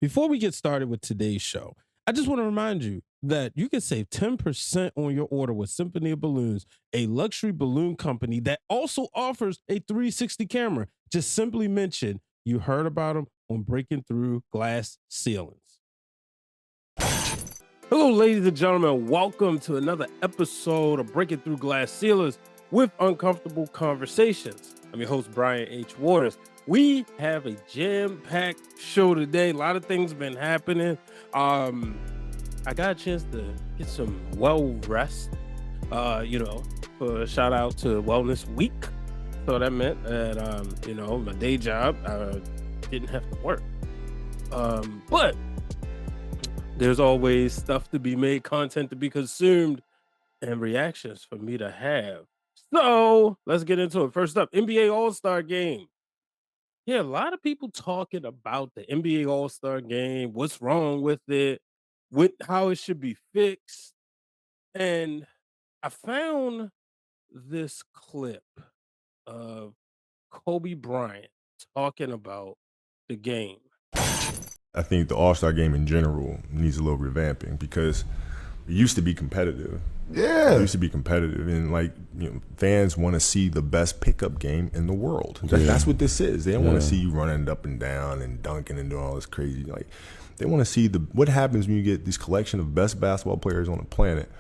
Before we get started with today's show, I just want to remind you that you can save 10% on your order with Symphony of Balloons, a luxury balloon company that also offers a 360 camera. Just simply mention you heard about them on Breaking Through Glass Ceilings. Hello, ladies and gentlemen. Welcome to another episode of Breaking Through Glass Ceilings with Uncomfortable Conversations. I'm your host, Bryant H. Waters. We have a jam-packed show today. A lot of things been happening. I got a chance to get some rest, for a shout out to Wellness Week. So that meant that, my day job, I didn't have to work. But there's always stuff to be made, content to be consumed, and reactions for me to have. So let's get into it. First up, NBA All-Star Game. Yeah, a lot of people talking about the NBA All-Star Game, what's wrong with it, how it should be fixed. And I found this clip of Kobe Bryant talking about the game. I think the All-Star Game in general needs a little revamping because it used to be competitive. Yeah. It used to be competitive, and fans want to see the best pickup game in the world. That's what this is. They don't want to see you running up and down and dunking and doing all this crazy. They want to see what happens when you get this collection of best basketball players on the planet,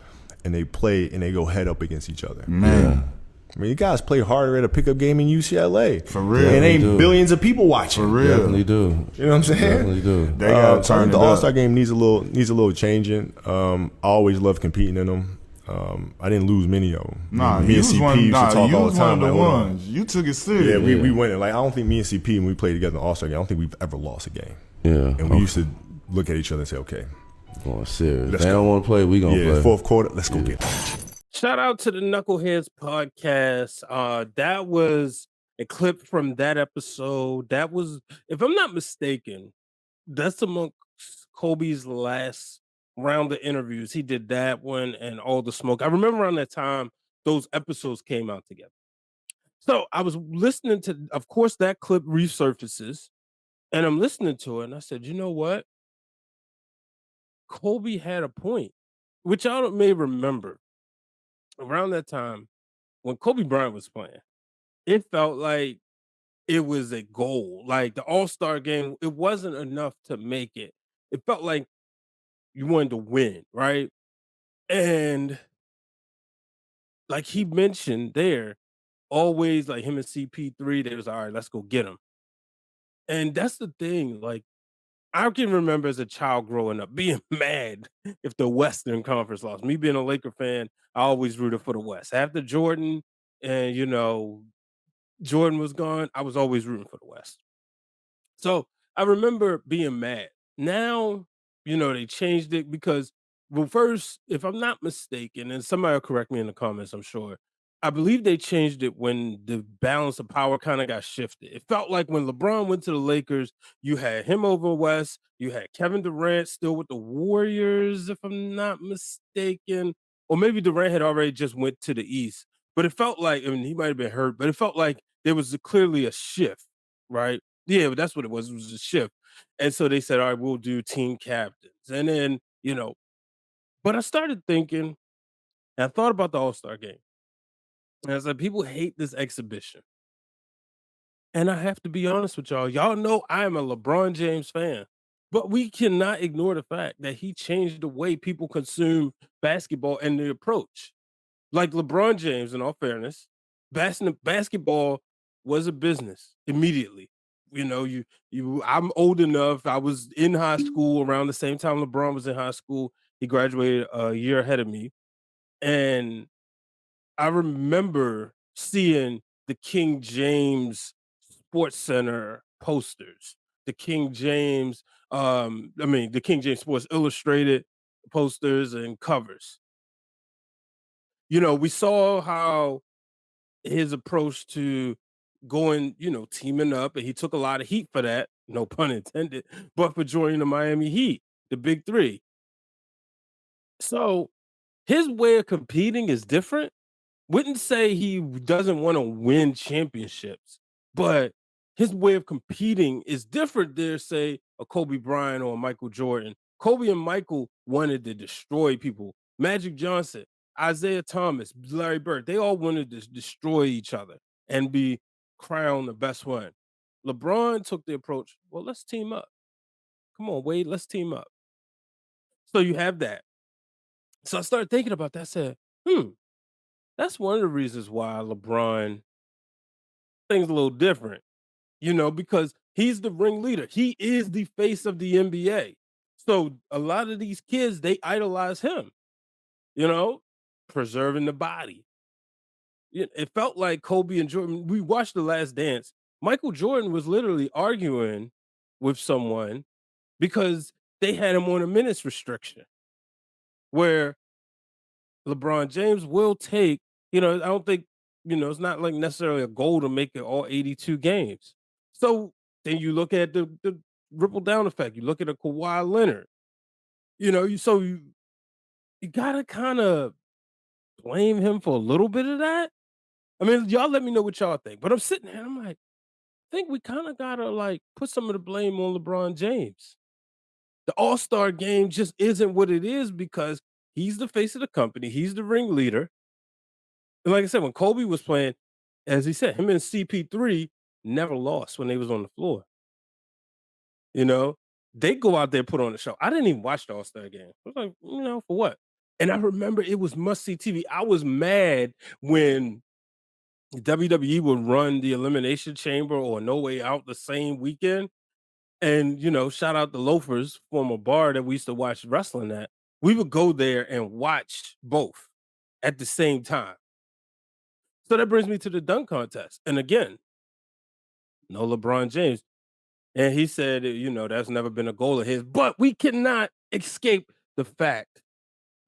and they play and they go head up against each other. Man. I mean, you guys play harder at a pickup game in UCLA. For real. And ain't billions of people watching. For real. Definitely do. You know what I'm saying? Definitely do. They gotta turn the it up. All-Star Game needs a little changing. I always love competing in them. I didn't lose many of them. Nah, me you and was CP one, used to talk you all was the one time. of the like, hold on. ones. You took it serious. Yeah, we went it. I don't think me and CP, when we played together in the All-Star Game, I don't think we've ever lost a game. Yeah. And we used to look at each other and say, okay. Going serious. Let's They go. don't want to play, we gonna play. Fourth quarter, let's go get it. Shout out to the Knuckleheads podcast. That was a clip from that episode. That was, if I'm not mistaken, that's amongst Kobe's last round of interviews. He did that one and All the Smoke. I remember around that time, those episodes came out together. So I was listening to, of course, that clip resurfaces, and I'm listening to it, and I said, you know what? Kobe had a point, which y'all may remember. Around that time, when Kobe Bryant was playing, it felt like it was a goal. Like the All-Star Game, it wasn't enough to make it. It felt like you wanted to win, right? And like he mentioned there, always like him and CP3, they was all right, let's go get him. And that's the thing, like I can remember as a child growing up being mad if the Western Conference lost. Me being a Laker fan, I always rooted for the West. After Jordan and Jordan was gone, I was always rooting for the West. So I remember being mad. Now, they changed it because, well, first, if I'm not mistaken, and somebody will correct me in the comments, I'm sure, I believe they changed it when the balance of power kind of got shifted. It felt like when LeBron went to the Lakers, you had him over West, you had Kevin Durant still with the Warriors, if I'm not mistaken, or maybe Durant had already just went to the East. But it felt like, I mean, he might have been hurt, but it felt like there was clearly a shift, right? Yeah, but that's what it was. It was a shift. And so they said, all right, we'll do team captains. And then, but I started thinking, and I thought about the All-Star Game. And I was like, people hate this exhibition. And I have to be honest with y'all. Y'all know I am a LeBron James fan. But we cannot ignore the fact that he changed the way people consume basketball and the approach. Like LeBron James, in all fairness, basketball was a business immediately. I'm old enough. I was in high school around the same time LeBron was in high school. He graduated a year ahead of me. And I remember seeing the King James Sports Center posters, the King James Sports Illustrated posters and covers. We saw how his approach to going, teaming up, and he took a lot of heat for that, no pun intended, but for joining the Miami Heat, the big three. So his way of competing is different. Wouldn't say he doesn't want to win championships, but his way of competing is different than, say, a Kobe Bryant or a Michael Jordan. Kobe and Michael wanted to destroy people. Magic Johnson, Isaiah Thomas, Larry Bird, they all wanted to destroy each other and be crowned the best one. LeBron took the approach, well, let's team up. Come on, Wade, let's team up. So you have that. So I started thinking about that. I said, that's one of the reasons why LeBron things a little different, because he's the ringleader. He is the face of the NBA. So a lot of these kids, they idolize him, you know, preserving the body. It felt like Kobe and Jordan. We watched The Last Dance. Michael Jordan was literally arguing with someone because they had him on a minutes restriction, where LeBron James will take, I don't think, it's not like necessarily a goal to make it all 82 games. So then you look at the ripple down effect. You look at a Kawhi Leonard, you gotta kind of blame him for a little bit of that. I mean, y'all let me know what y'all think. But I'm sitting there and I'm like, I think we kind of gotta like put some of the blame on LeBron James. The All-Star game just isn't what it is because he's the face of the company, he's the ringleader. And like I said, when Kobe was playing, as he said, him and CP3 never lost when they was on the floor. You know, they go out there, put on a show. I didn't even watch the All-Star game. I was like, for what? And I remember it was must-see TV. I was mad when WWE would run the Elimination Chamber or No Way Out the same weekend. And, shout out the Loafers, former bar that we used to watch wrestling at. We would go there and watch both at the same time. So that brings me to the dunk contest. And again, no LeBron James. And he said, that's never been a goal of his. But we cannot escape the fact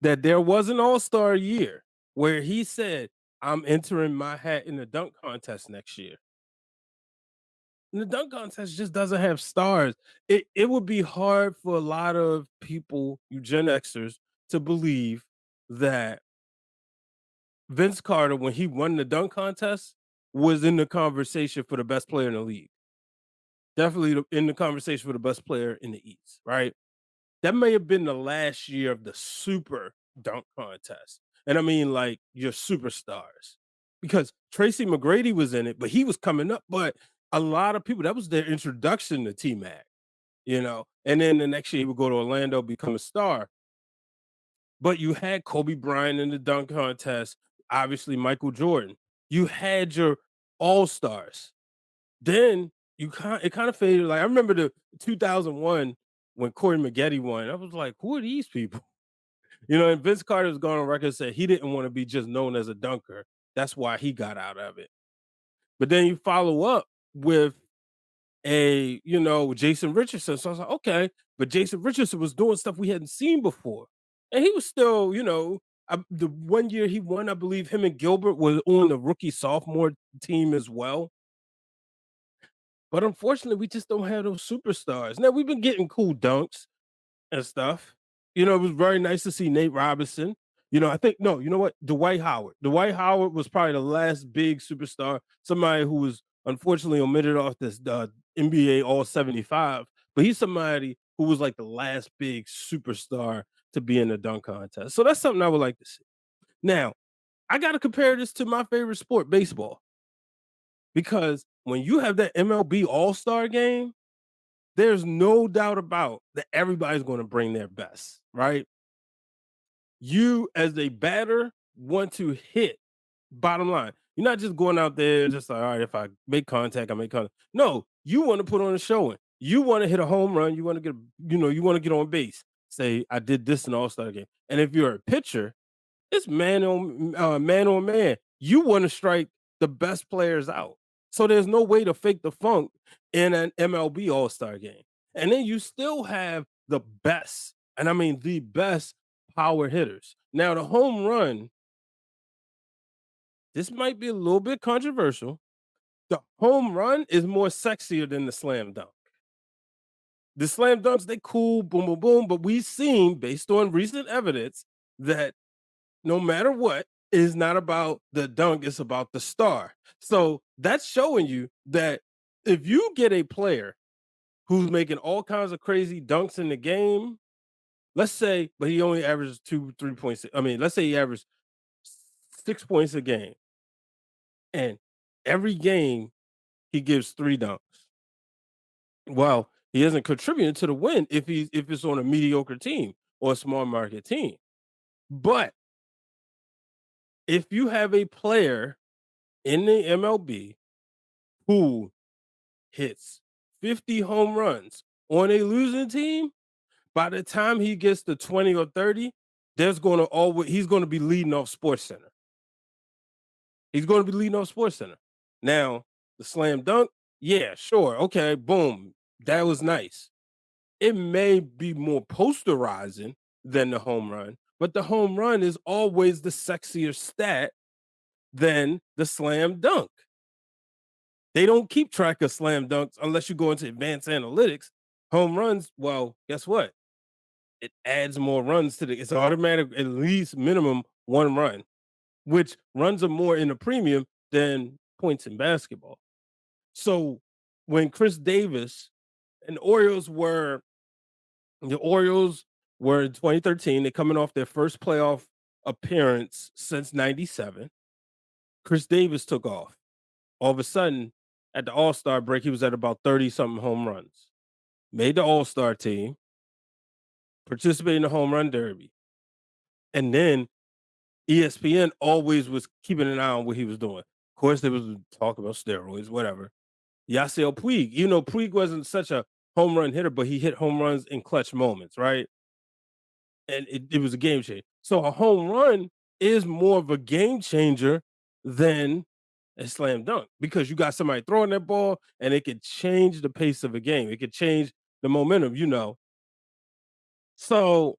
that there was an all-star year where he said, I'm entering my hat in the dunk contest next year. And the dunk contest just doesn't have stars. It would be hard for a lot of people, you Gen Xers, to believe that Vince Carter, when he won the dunk contest, was in the conversation for the best player in the league. Definitely in the conversation for the best player in the East, right? That may have been the last year of the super dunk contest. And I mean, like, your superstars. Because Tracy McGrady was in it, but he was coming up. But a lot of people, that was their introduction to T-Mac, And then the next year he would go to Orlando, become a star. But you had Kobe Bryant in the dunk contest, obviously Michael Jordan. You had your all-stars. Then it kind of faded. Like I remember the 2001 when Corey Maggette won. I was like, who are these people? And Vince Carter's gone on record and said he didn't want to be just known as a dunker. That's why he got out of it. But then you follow up with Jason Richardson. So I was like, okay, but Jason Richardson was doing stuff we hadn't seen before. And he was still, the 1 year he won, I believe him and Gilbert was on the rookie sophomore team as well. But unfortunately, we just don't have those superstars. Now, we've been getting cool dunks and stuff. It was very nice to see Nate Robinson. I think, no, you know what? Dwight Howard. Dwight Howard was probably the last big superstar, somebody who was unfortunately omitted off this NBA All 75. But he's somebody who was like the last big superstar to be in the dunk contest. So that's something I would like to see. Now, I got to compare this to my favorite sport, baseball. Because when you have that MLB All-Star game, there's no doubt about that everybody's going to bring their best, right? You, as a batter, want to hit. Bottom line, you're not just going out there just like, all right, if I make contact, I make contact. No, you want to put on a showing. You want to hit a home run. You want to get, you want to get on base. Say, I did this in the All-Star game. And if you're a pitcher, it's man on man. You want to strike the best players out. So there's no way to fake the funk in an MLB All-Star game. And then you still have the best, and I mean the best power hitters. Now, the home run, this might be a little bit controversial. The home run is more sexier than the slam dunk. The slam dunks, they cool, boom, boom, boom. But we've seen, based on recent evidence, that no matter what, it is not about the dunk, it's about the star. So that's showing you that if you get a player who's making all kinds of crazy dunks in the game, let's say, but he only averages 3 points. I mean, let's say he averages 6 points a game, and every game he gives 3 dunks. Well, he isn't contributing to the win if it's on a mediocre team or a small market team. But if you have a player in the MLB who hits 50 home runs on a losing team, by the time he gets to 20 or 30, he's going to be leading off Sports Center. He's going to be leading off Sports Center. Now, the slam dunk, yeah, sure. Okay, boom. That was nice. It may be more posterizing than the home run, but the home run is always the sexier stat than the slam dunk. They don't keep track of slam dunks unless you go into advanced analytics. Home runs, well, guess what? It adds more runs to it's automatic, at least minimum 1 run, which runs are more in a premium than points in basketball. So when Chris Davis and the Orioles were in 2013, they're coming off their first playoff appearance since 97. Chris Davis took off. All of a sudden, at the All-Star break, he was at about 30-something home runs. Made the All-Star team, participated in the home run derby. And then ESPN always was keeping an eye on what he was doing. Of course, there was talk about steroids, whatever. Yasiel Puig, Puig wasn't such a home run hitter, but he hit home runs in clutch moments, right? And it was a game changer. So a home run is more of a game changer than a slam dunk because you got somebody throwing that ball and it could change the pace of a game. It could change the momentum. So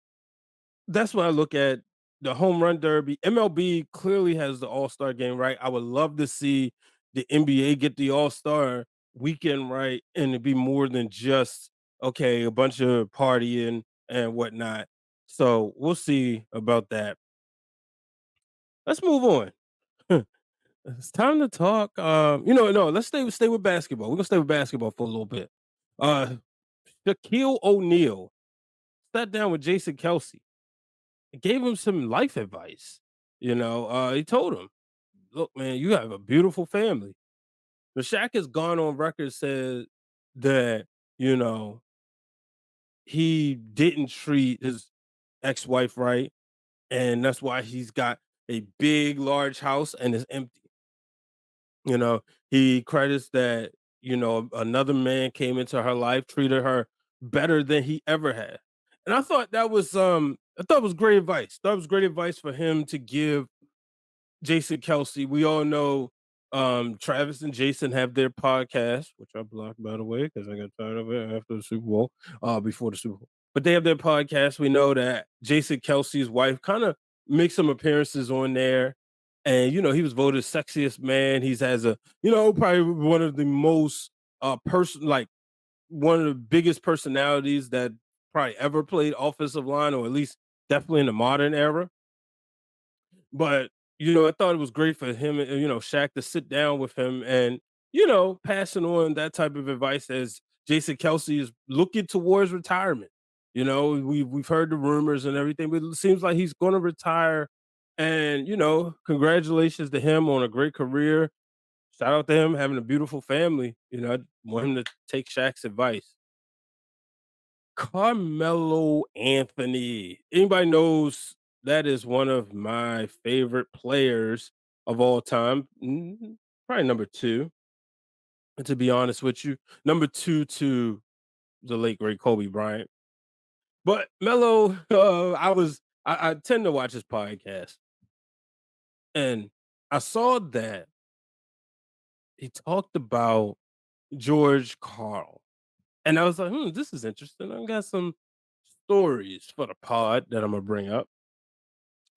that's what I look at. The home run derby. MLB clearly has the All-Star game right. I would love to see the NBA get the All-Star weekend right and it be more than just a bunch of partying and whatnot. So we'll see about that. Let's move on. It's time to talk. No, let's stay with basketball. We're gonna stay with basketball for a little bit. Uh Shaquille O'Neal sat down with Jason Kelce and gave him some life advice. He told him, look, man, you have a beautiful family. But Shaq has gone on record said that, you know, he didn't treat his ex-wife right, and that's why he's got a big, large house and is empty. You know, he credits that, another man came into her life, treated her better than he ever had. And I thought it was great advice. Thought it was great advice for him to give Jason Kelce. We all know Travis and Jason have their podcast, which I blocked by the way, because I got tired of it after the Super Bowl, before the Super Bowl. But they have their podcast. We know that Jason Kelce's wife kind of makes some appearances on there. And he was voted sexiest man. He's has probably one of the most like one of the biggest personalities that probably ever played offensive line, or at least definitely in the modern era. But, I thought it was great for him, Shaq to sit down with him and, passing on that type of advice as Jason Kelce is looking towards retirement. We've heard the rumors and everything, but it seems like he's going to retire. And, congratulations to him on a great career. Shout out to him having a beautiful family. I want him to take Shaq's advice. Carmelo Anthony. Anybody knows that is one of my favorite players of all time. Probably number two, to be honest with you. Number two to the late great Kobe Bryant. But Melo, I tend to watch his podcast, and I saw that he talked about George Karl. And I was like, this is interesting. I got some stories for the pod that I'm gonna bring up.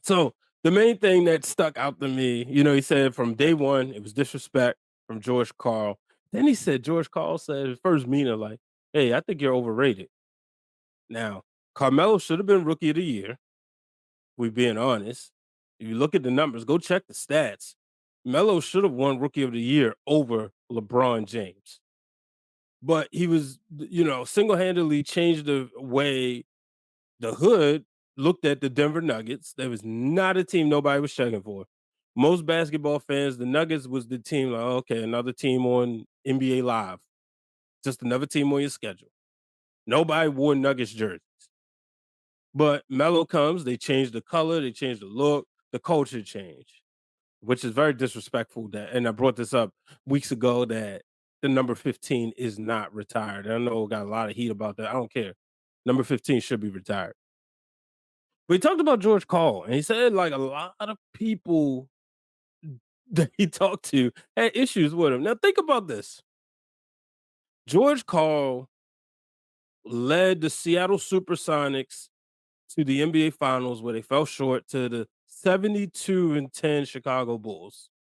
So the main thing that stuck out to me, he said from day one, it was disrespect from George Karl. Then he said, George Karl said his first meaning, like, hey, I think you're overrated. Now, Carmelo should have been rookie of the year. We being honest. If you look at the numbers, go check the stats. Melo should have won rookie of the year over LeBron James. but he was, single-handedly changed the way the hood looked at the Denver Nuggets. There was not a team nobody was checking for. Most basketball fans, the Nuggets was the team like, okay, another team on NBA Live, just another team on your schedule. Nobody wore Nuggets jerseys. But Melo comes, they change the color, they change the look, the culture changed, which is very disrespectful. That, and I brought this up weeks ago that the number 15 is not retired. I know got a lot of heat about that. I don't care. Number 15 should be retired. But he talked about George Karl, and he said like a lot of people that he talked to had issues with him. Now think about this. George Karl led the Seattle Supersonics to the NBA Finals where they fell short to the 72-10 Chicago Bulls.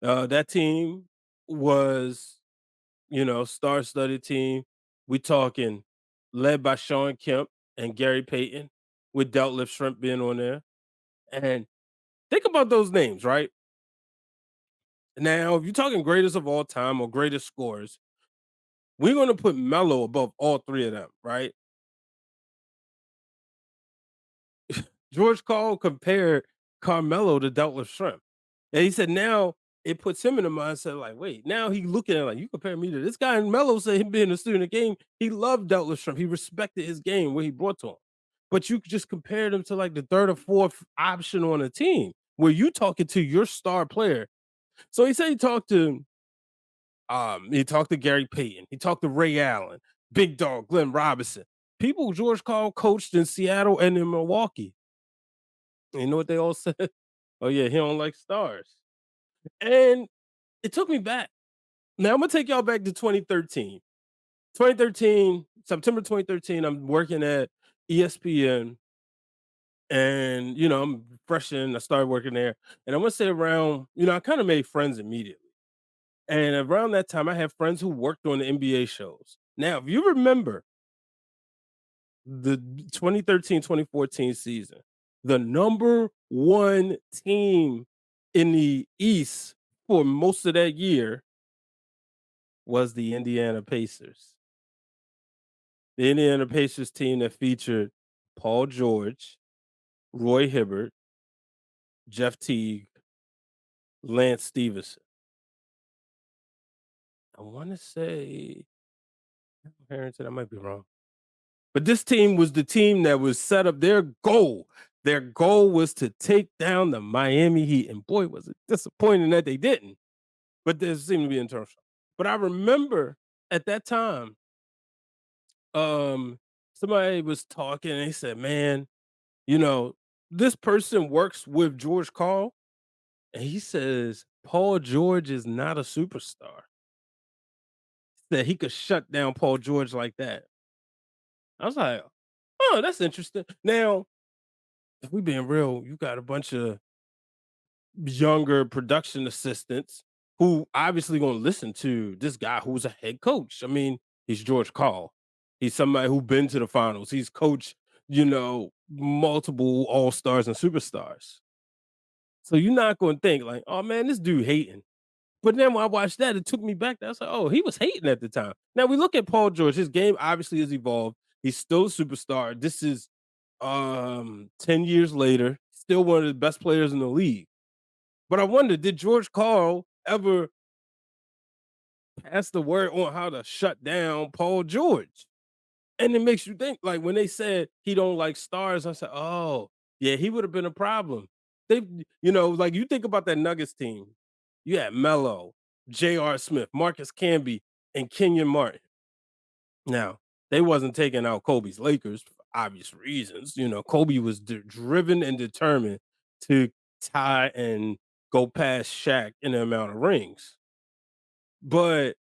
That team was, star-studded team. We talking led by Shawn Kemp and Gary Payton, with Detlef Shrimp being on there. And think about those names, right? Now, if you're talking greatest of all time or greatest scorers, we're going to put Melo above all three of them, right? George Karl compared Carmelo to Detlef Shrimp. And he said now it puts him in the mindset like, wait, now he looking at it like, you compare me to this guy. And Melo said him being a student of the game, he loved Detlef Shrimp. He respected his game, what he brought to him. But you just compared him to like the third or fourth option on a team where you talking to your star player. So he said he talked to Gary Payton, he talked to Ray Allen, Big Dog, Glenn Robinson, people George Karl coached in Seattle and in Milwaukee. And you know what they all said? Oh yeah, he don't like stars. And it took me back. Now I'm gonna take y'all back to 2013. 2013, September 2013, I'm working at ESPN, and I'm fresh in. I started working there, and I want to say around, I kind of made friends immediately. And around that time, I had friends who worked on the NBA shows. Now, if you remember the 2013-2014 season, the number one team in the East for most of that year was the Indiana Pacers. The Indiana Pacers team that featured Paul George, Roy Hibbert, Jeff Teague, Lance Stevenson. I want to say Harrington, I might be wrong. But this team was the team that was set up their goal. Their goal was to take down the Miami Heat. And boy, was it disappointing that they didn't. But there seemed to be intentional. But I remember at that time, somebody was talking and they said, man, this person works with George Karl. And he says, Paul George is not a superstar. That he could shut down Paul George like that. I was like, oh, that's interesting. Now, if we being real, you got a bunch of younger production assistants who obviously going to listen to this guy who's a head coach. I mean, he's George Karl. He's somebody who's been to the finals. He's coached, multiple all-stars and superstars. So you're not going to think like, oh man, this dude hating. But then when I watched that, it took me back. I was like, oh, he was hating at the time. Now we look at Paul George. His game obviously has evolved. He's still a superstar. This is 10 years later, still one of the best players in the league. But I wonder, did George Karl ever pass the word on how to shut down Paul George? And it makes you think, like when they said he don't like stars, I said, oh, yeah, he would have been a problem. They, like you think about that Nuggets team. You had Melo, J.R. Smith, Marcus Camby, and Kenyon Martin. Now, they wasn't taking out Kobe's Lakers for obvious reasons. Kobe was driven and determined to tie and go past Shaq in the amount of rings. But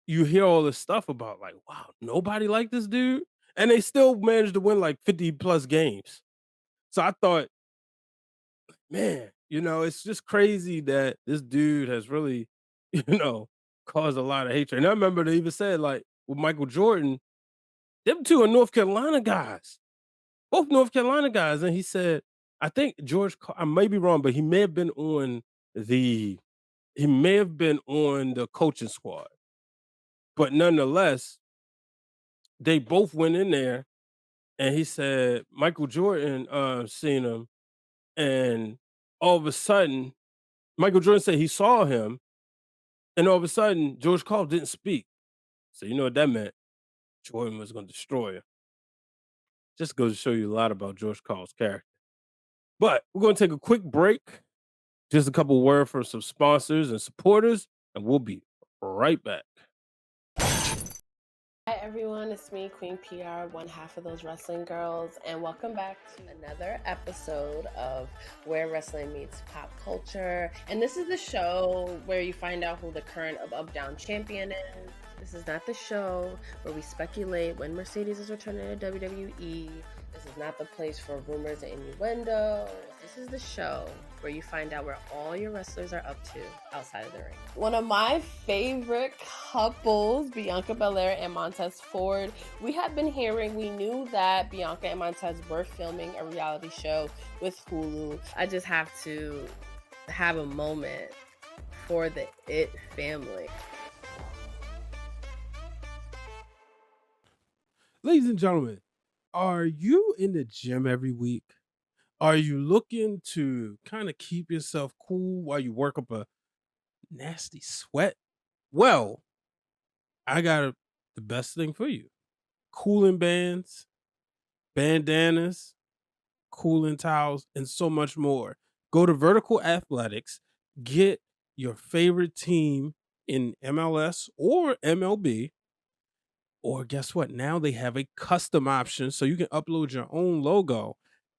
you hear all this stuff about like, wow, nobody liked this dude. And they still managed to win like 50 plus games. So I thought, man, it's just crazy that this dude has really, caused a lot of hatred. And I remember they even said, like, with Michael Jordan, them two are North Carolina guys, both North Carolina guys. And he said, I think I may be wrong, but he may have been on the coaching squad. But nonetheless, they both went in there and he said Michael Jordan seen him, and all of a sudden, Michael Jordan said he saw him, and all of a sudden, George Karl didn't speak. So you know what that meant? Jordan was gonna destroy him. Just goes to show you a lot about George Karl's character. But we're gonna take a quick break, just a couple words from some sponsors and supporters, and we'll be right back. Hi everyone, it's me, Queen PR, one half of those wrestling girls, and welcome back to another episode of Where Wrestling Meets Pop Culture. And this is the show where you find out who the current Up Down champion is. This is not the show where we speculate when Mercedes is returning to WWE. This is not the place for rumors and innuendo. This is the show where you find out where all your wrestlers are up to outside of the ring. One of my favorite couples, Bianca Belair and Montez Ford. We knew that Bianca and Montez were filming a reality show with Hulu. I just have to have a moment for the It family. Ladies and gentlemen, are you in the gym every week? Are you looking to kind of keep yourself cool while you work up a nasty sweat? Well, I got the best thing for you. Cooling bands, bandanas, cooling towels, and so much more. Go to Vertical Athletics, get your favorite team in MLS or MLB, or guess what? Now they have a custom option so you can upload your own logo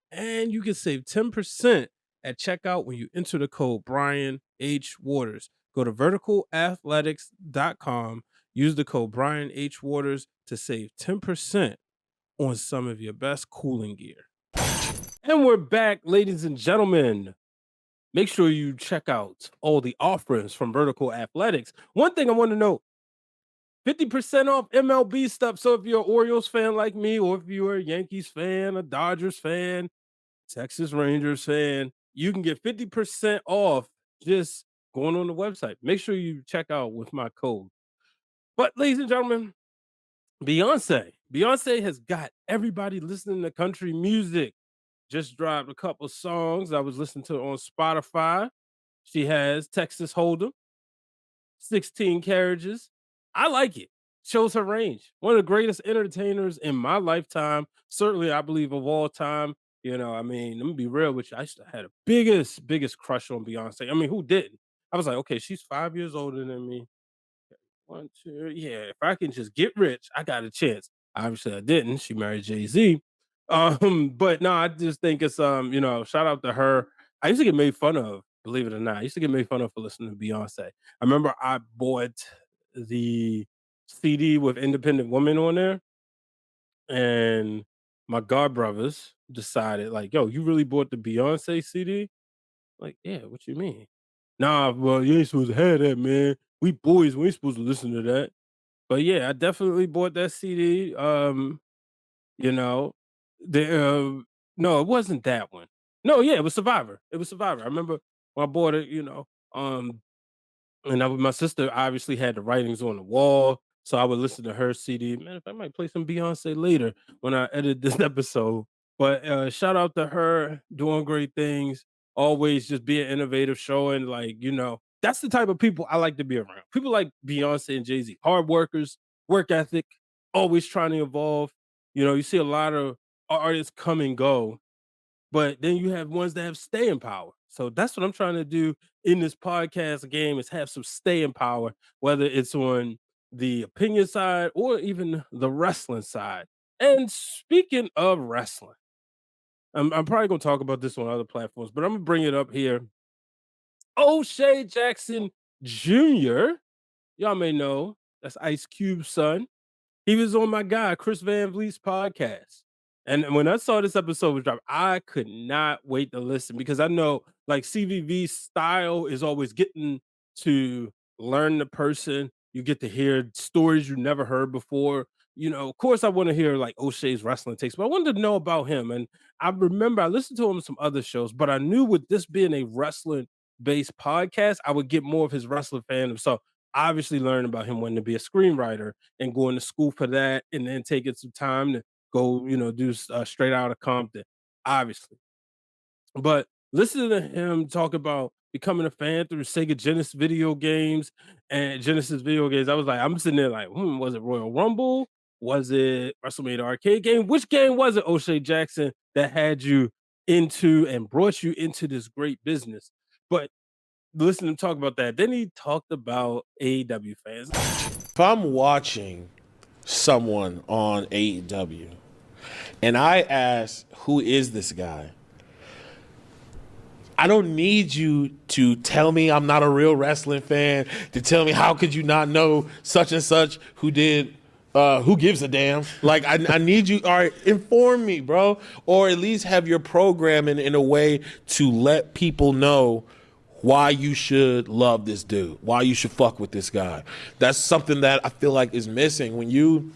and you can save 10% at checkout when you enter the code Brian H. Waters. Go to verticalathletics.com, use the code Brian H. Waters to save 10% on some of your best cooling gear. And we're back, ladies and gentlemen. Make sure you check out all the offerings from Vertical Athletics. One thing I want to know, 50% off MLB stuff. So if you're an Orioles fan like me, or if you're a Yankees fan, a Dodgers fan, Texas Rangers fan, you can get 50% off just going on the website. Make sure you check out with my code. But ladies and gentlemen, Beyonce has got everybody listening to country music. Just dropped a couple songs I was listening to on Spotify. She has Texas Hold'em, 16 Carriages. I like it. Shows her range. One of the greatest entertainers in my lifetime. Certainly, I believe of all time. You know, I mean, let me be real with you. I used to have the biggest crush on Beyonce. I mean, who didn't? I was like, okay, she's 5 years older than me. 1, 2, yeah. If I can just get rich, I got a chance. Obviously, I didn't. She married Jay-Z. But no, I just think it's shout out to her. I used to get made fun of, believe it or not. I used to get made fun of for listening to Beyonce. I remember I bought the CD with Independent Woman on there, and my god brothers decided, like, yo, you really bought the Beyonce CD? Like, yeah, what you mean? Nah, well, you ain't supposed to have that, man. We boys, we ain't supposed to listen to that. But yeah, I definitely bought that CD. You know, the no, it wasn't that one. No, yeah, it was Survivor. It was Survivor. I remember when I bought it, and my sister obviously had the writings on the wall, so I would listen to her CD. Man, if I might play some Beyonce later when I edit this episode. But shout out to her doing great things, always just being innovative, showing like, that's the type of people I like to be around. People like Beyonce and Jay-Z, hard workers, work ethic, always trying to evolve. You see a lot of artists come and go, but then you have ones that have staying power. So that's what I'm trying to do in this podcast game, is have some staying power, whether it's on the opinion side or even the wrestling side. And speaking of wrestling, I'm probably going to talk about this on other platforms, but I'm going to bring it up here. O'Shea Jackson Jr., y'all may know, that's Ice Cube's son. He was on my guy, Chris Van Vliet's podcast. And when I saw this episode was dropped, I could not wait to listen, because I know like CVV's style is always getting to learn the person. You get to hear stories you never heard before. Of course, I want to hear like O'Shea's wrestling takes, but I wanted to know about him. And I remember I listened to him on some other shows, but I knew with this being a wrestling based podcast, I would get more of his wrestling fandom. So obviously learned about him wanting to be a screenwriter and going to school for that, and then taking some time to go, do Straight Outta Compton, obviously. But listening to him talk about becoming a fan through Sega Genesis video games and Genesis video games, I was like, I'm sitting there like, was it Royal Rumble? Was it WrestleMania arcade game? Which game was it, O'Shea Jackson, that had you into and brought you into this great business? But listen to him talk about that. Then he talked about AEW fans. If I'm watching someone on AEW and I ask, who is this guy? I don't need you to tell me I'm not a real wrestling fan, to tell me how could you not know such and such who did, who gives a damn? Like, I need you, all right, inform me, bro. Or at least have your programming in a way to let people know why you should love this dude, why you should fuck with this guy. That's something that I feel like is missing.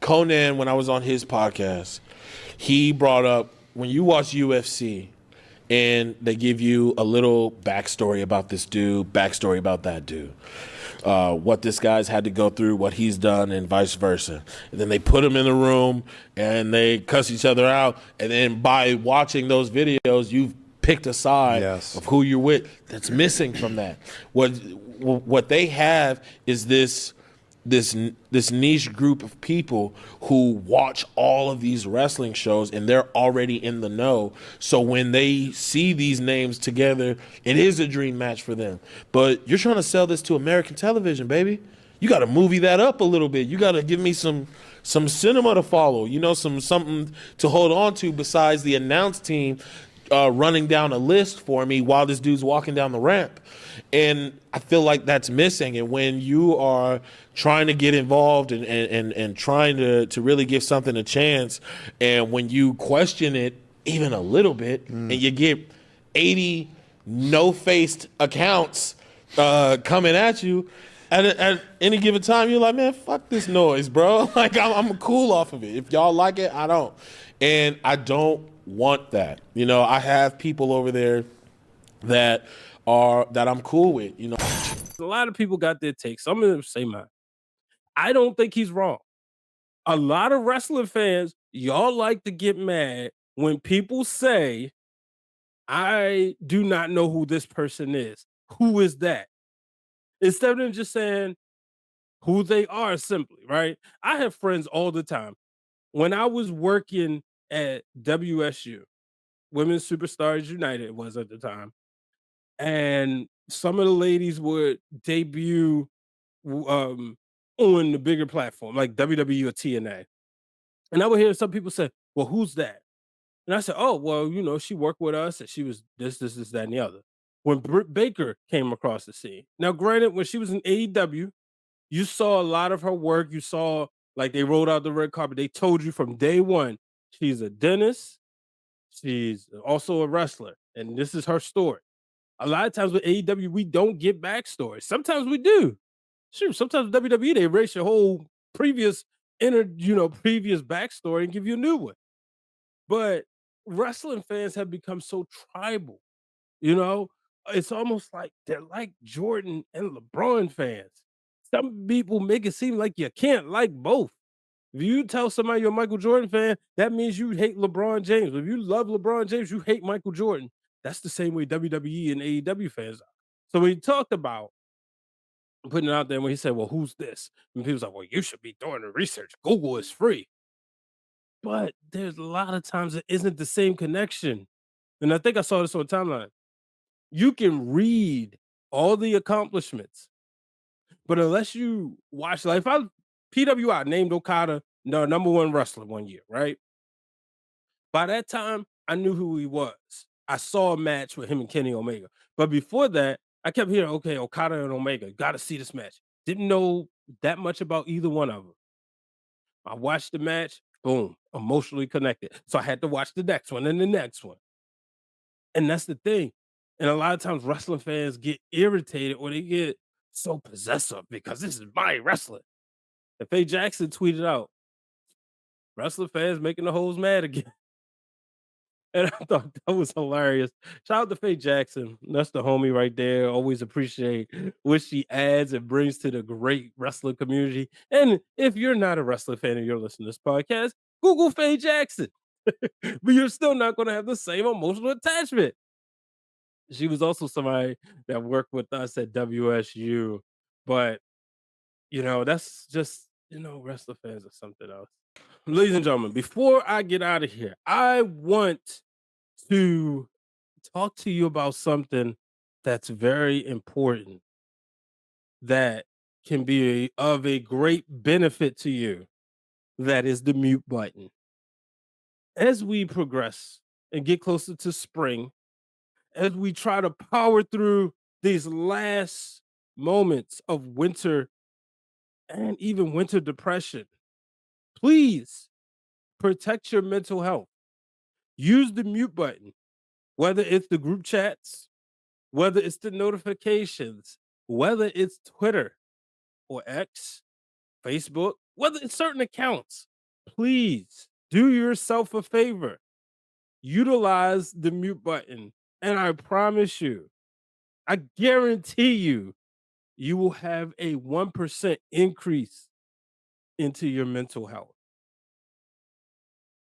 Conan, when I was on his podcast, he brought up, when you watch UFC, and they give you a little backstory about this dude, backstory about that dude, what this guy's had to go through, what he's done, and vice versa. And then they put him in the room, and they cuss each other out. And then by watching those videos, you've picked a side of who you're with. That's missing from that. What they have is this niche group of people who watch all of these wrestling shows, and they're already in the know. So when they see these names together, it is a dream match for them. But you're trying to sell this to American television, baby. You got to movie that up a little bit. You got to give me some cinema to follow, something to hold on to besides the announce team running down a list for me while this dude's walking down the ramp. And I feel like that's missing. And when you are trying to get involved and trying to really give something a chance, and when you question it even a little bit, and you get 80 no-faced accounts coming at you, at any given time, you're like, man, fuck this noise, bro. Like, I'm cool off of it. If y'all like it, I don't. And I don't want that. I have people over there that I'm cool with. A lot of people got their takes. Some of them say mine. I don't think he's wrong. A lot of wrestling fans, y'all like to get mad when people say, I do not know who this person is. Who is that? Instead of them just saying who they are simply, right? I have friends all the time. When I was working at WSU, Women's Superstars United was at the time, and some of the ladies would debut on the bigger platform like WWE or TNA, and I would hear some people say, well, who's that? And I said, oh, well, she worked with us and she was this, that, and the other. When Britt Baker came across the scene, now granted, when she was in AEW, you saw a lot of her work. You saw, like, they rolled out the red carpet. They told you from day one, she's a dentist, she's also a wrestler, and this is her story. A lot of times with AEW, we don't get backstory. Sometimes we do. Sure, sometimes with WWE, they erase your whole previous previous backstory and give you a new one. But wrestling fans have become so tribal, It's almost like they're like Jordan and LeBron fans. Some people make it seem like you can't like both. If you tell somebody you're a Michael Jordan fan, that means you hate LeBron James. If you love LeBron James, you hate Michael Jordan. That's the same way WWE and AEW fans are. So when he talked about putting it out there, when he said, well, who's this? And people's like, well, you should be doing the research. Google is free. But there's a lot of times it isn't the same connection. And I think I saw this on timeline. You can read all the accomplishments, but unless you watch, like, if I PWI named Okada the number one wrestler one year, right? By that time, I knew who he was. I saw a match with him and Kenny Omega. But before that, I kept hearing, okay, Okada and Omega, got to see this match. Didn't know that much about either one of them. I watched the match, boom, emotionally connected. So I had to watch the next one and the next one. And that's the thing. And a lot of times wrestling fans get irritated or they get so possessive because this is my wrestling. If A. Jackson tweeted out, wrestling fans making the hoes mad again. And I thought that was hilarious. Shout out to Faye Jackson. That's the homie right there. Always appreciate what she adds and brings to the great wrestling community. And if you're not a wrestling fan and you're listening to this podcast, Google Faye Jackson. But you're still not going to have the same emotional attachment. She was also somebody that worked with us at WSU. But, that's just, wrestling fans are something else. Ladies and gentlemen, before I get out of here, I want to talk to you about something that's very important that can be of a great benefit to you. That is the mute button. As we progress and get closer to spring, as we try to power through these last moments of winter and even winter depression, please protect your mental health. Use the mute button, whether it's the group chats, whether it's the notifications, whether it's Twitter or X, Facebook, whether it's certain accounts. Please do yourself a favor. Utilize the mute button. And I promise you, I guarantee you, you will have a 1% increase into your mental health.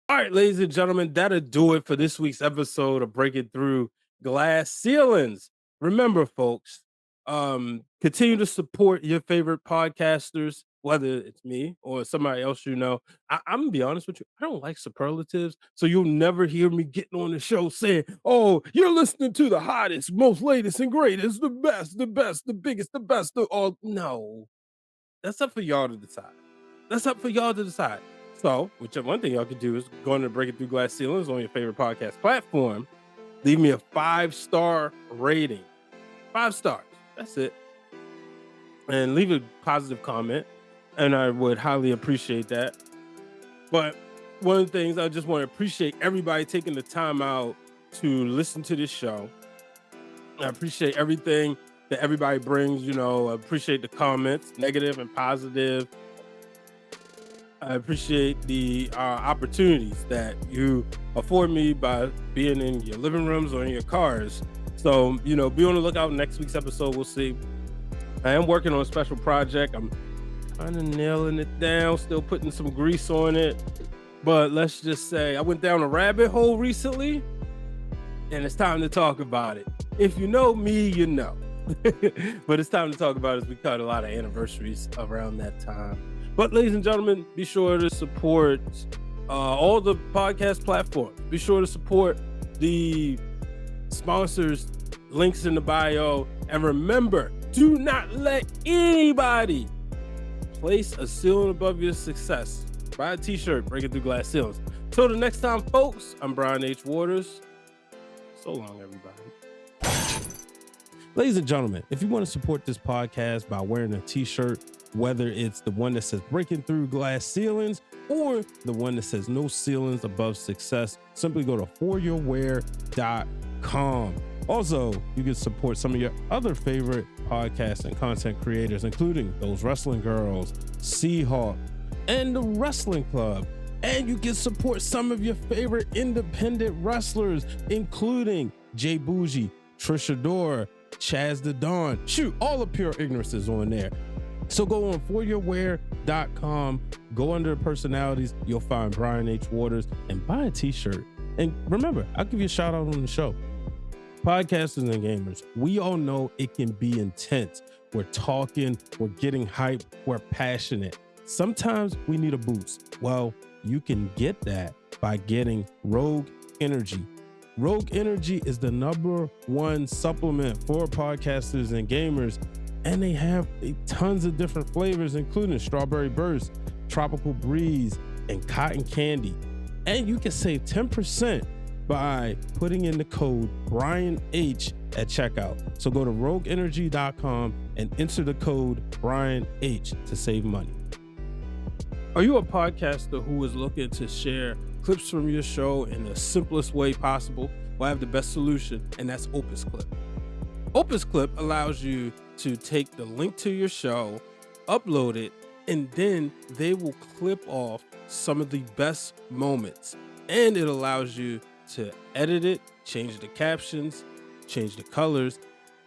All right, ladies and gentlemen, that'll do it for this week's episode of Breaking Through Glass Ceilings. Remember, folks, continue to support your favorite podcasters, whether it's me or somebody else I'm going to be honest with you, I don't like superlatives, so you'll never hear me getting on the show saying, oh, you're listening to the hottest, most latest and greatest, the best, the biggest, the best of all. No, that's up for y'all to decide. So, one thing y'all could do is go on to Breaking Through Glass Ceilings on your favorite podcast platform. Leave me a 5-star rating. 5 stars. That's it. And leave a positive comment. And I would highly appreciate that. But one of the things I just want to appreciate everybody taking the time out to listen to this show. I appreciate everything that everybody brings. I appreciate the comments, negative and positive. I appreciate the opportunities that you afford me by being in your living rooms or in your cars. So, be on the lookout next week's episode. We'll see. I am working on a special project. I'm kind of nailing it down, still putting some grease on it. But let's just say I went down a rabbit hole recently, and it's time to talk about it. If you know me, you know. But it's time to talk about it as we cut a lot of anniversaries around that time. But ladies and gentlemen, be sure to support all the podcast platforms. Be sure to support the sponsors, links in the bio. And remember, do not let anybody place a ceiling above your success. Buy a t-shirt, Breaking Through Glass Ceilings. Till the next time, folks, I'm Brian H. Waters. So long, everybody. Ladies and gentlemen, if you want to support this podcast by wearing a t-shirt, whether it's the one that says Breaking Through Glass Ceilings or the one that says No Ceilings Above Success, simply go to foryourwear.com. Also, you can support some of your other favorite podcasts and content creators, including Those Wrestling Girls, Seahawk, and the Wrestling Club. And you can support some of your favorite independent wrestlers, including Jay Bougie, Trisha Dora, Chaz the Don. Shoot, all the Pure Ignorance is on there. So go on foryourwear.com, go under personalities, you'll find Brian H. Waters, and buy a t-shirt. And remember, I'll give you a shout out on the show. Podcasters and gamers, we all know it can be intense. We're talking, we're getting hyped, we're passionate. Sometimes we need a boost. Well, you can get that by getting Rogue Energy. Rogue Energy is the #1 supplement for podcasters and gamers. And they have tons of different flavors, including Strawberry Burst, Tropical Breeze, and Cotton Candy. And you can save 10% by putting in the code BRIANH at checkout. So go to rogueenergy.com and enter the code BRIANH to save money. Are you a podcaster who is looking to share clips from your show in the simplest way possible? Well, I have the best solution, and that's Opus Clip. Opus Clip allows you to take the link to your show, upload it, and then they will clip off some of the best moments. And it allows you to edit it, change the captions, change the colors,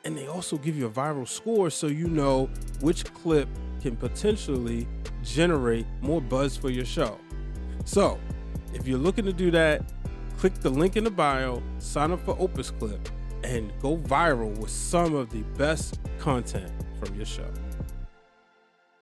and they also give you a viral score so you know which clip can potentially generate more buzz for your show. So, if you're looking to do that, click the link in the bio, sign up for Opus Clip, and go viral with some of the best content from your show.